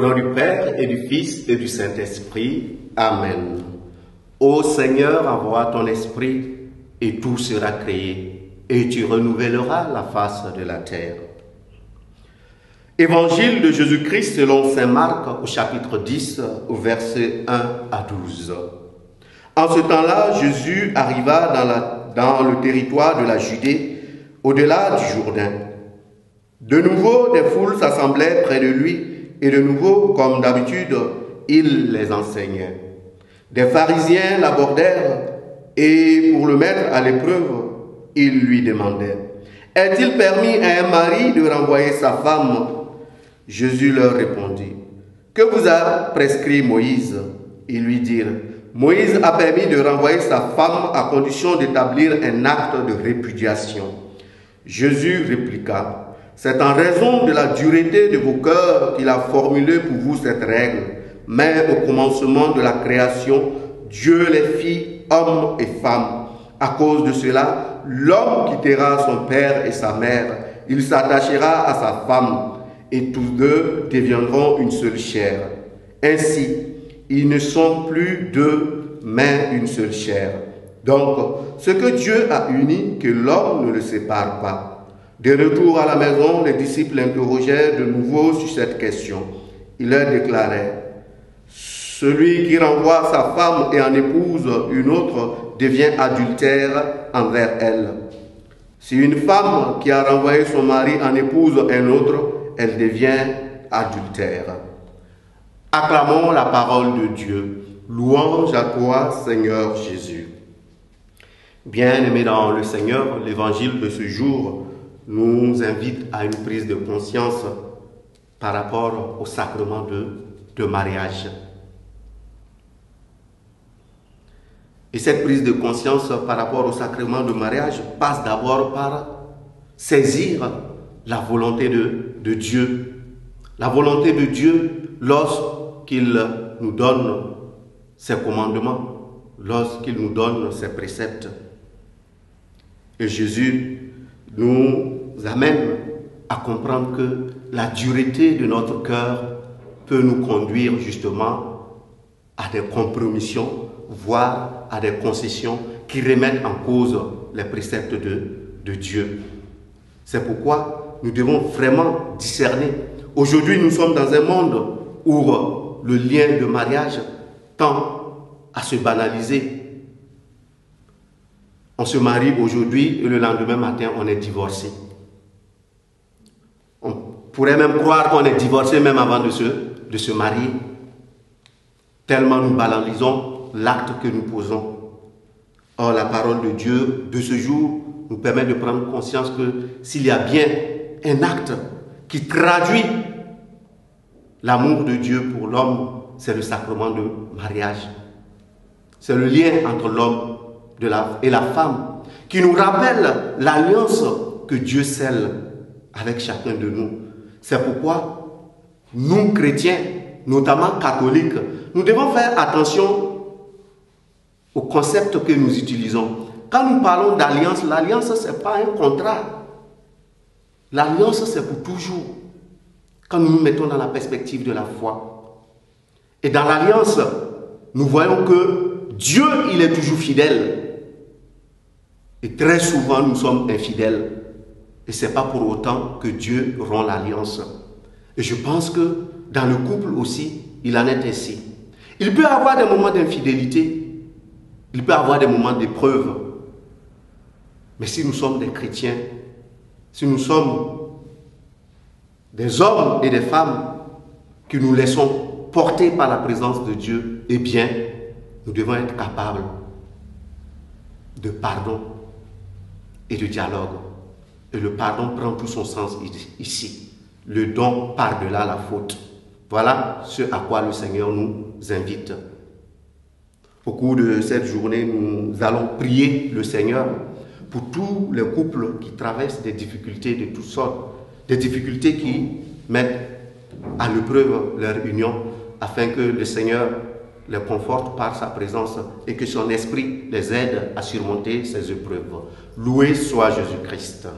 nom du Père et du Fils et du Saint-Esprit. Amen. Ô Seigneur, envoie ton esprit et tout sera créé et tu renouvelleras la face de la terre. Évangile de Jésus-Christ selon saint Marc au chapitre 10 au verset 1 à 12. En ce temps-là, Jésus arriva dans le territoire de la Judée, au-delà du Jourdain. De nouveau, des foules s'assemblaient près de lui et de nouveau, comme d'habitude, il les enseignait. Des pharisiens l'abordèrent et pour le mettre à l'épreuve, ils lui demandaient: « Est-il permis à un mari de renvoyer sa femme ?» Jésus leur répondit: « Que vous a prescrit Moïse ?» Ils lui dirent: « Moïse a permis de renvoyer sa femme à condition d'établir un acte de répudiation. » Jésus répliqua: « C'est en raison de la dureté de vos cœurs qu'il a formulé pour vous cette règle. Mais au commencement de la création, Dieu les fit hommes et femmes. À cause de cela, l'homme quittera son père et sa mère, il s'attachera à sa femme, et tous deux deviendront une seule chair. Ainsi, ils ne sont plus deux, mais une seule chair. Donc, ce que Dieu a uni, que l'homme ne le sépare pas. » De retour à la maison, les disciples l'interrogèrent de nouveau sur cette question. Il leur déclarait: « Celui qui renvoie sa femme et en épouse une autre devient adultère envers elle. Si une femme qui a renvoyé son mari en épouse un autre, elle devient adultère. » Acclamons la parole de Dieu. Louange à toi, Seigneur Jésus. Bien-aimés dans le Seigneur, l'évangile de ce jour nous invite à une prise de conscience par rapport au sacrement de mariage. Et cette prise de conscience par rapport au sacrement de mariage passe d'abord par saisir la volonté de Dieu. La volonté de Dieu lorsqu'il nous donne ses commandements, lorsqu'il nous donne ses préceptes. Et Jésus nous amène à comprendre que la dureté de notre cœur peut nous conduire justement à des compromissions, voire à des concessions qui remettent en cause les préceptes de Dieu. C'est pourquoi nous devons vraiment discerner. Aujourd'hui, nous sommes dans un monde où le lien de mariage tend à se banaliser. On se marie aujourd'hui et le lendemain matin, on est divorcé. On pourrait même croire qu'on est divorcé même avant de se marier. Tellement nous banalisons l'acte que nous posons. Or, la parole de Dieu de ce jour nous permet de prendre conscience que s'il y a bien un acte qui traduit l'amour de Dieu pour l'homme, c'est le sacrement de mariage. C'est le lien entre l'homme et la femme qui nous rappelle l'alliance que Dieu scelle avec chacun de nous. C'est pourquoi nous, chrétiens, notamment catholiques, nous devons faire attention au concept que nous utilisons. Quand nous parlons d'alliance, l'alliance, ce n'est pas un contrat. L'alliance, c'est pour toujours. Quand nous nous mettons dans la perspective de la foi. Et dans l'alliance, nous voyons que Dieu, il est toujours fidèle. Et très souvent, nous sommes infidèles. Et ce n'est pas pour autant que Dieu rompt l'alliance. Et je pense que dans le couple aussi, il en est ainsi. Il peut y avoir des moments d'infidélité. Il peut y avoir des moments d'épreuve. Mais si nous sommes des chrétiens, si nous sommes des hommes et des femmes qui nous laissons porter par la présence de Dieu, eh bien, nous devons être capables de pardon et de dialogue. Et le pardon prend tout son sens ici. Le don par-delà la faute. Voilà ce à quoi le Seigneur nous invite. Au cours de cette journée, nous allons prier le Seigneur pour tous les couples qui traversent des difficultés de toutes sortes, des difficultés qui mettent à l'épreuve leur union, afin que le Seigneur les conforte par sa présence et que son esprit les aide à surmonter ces épreuves. Loué soit Jésus-Christ.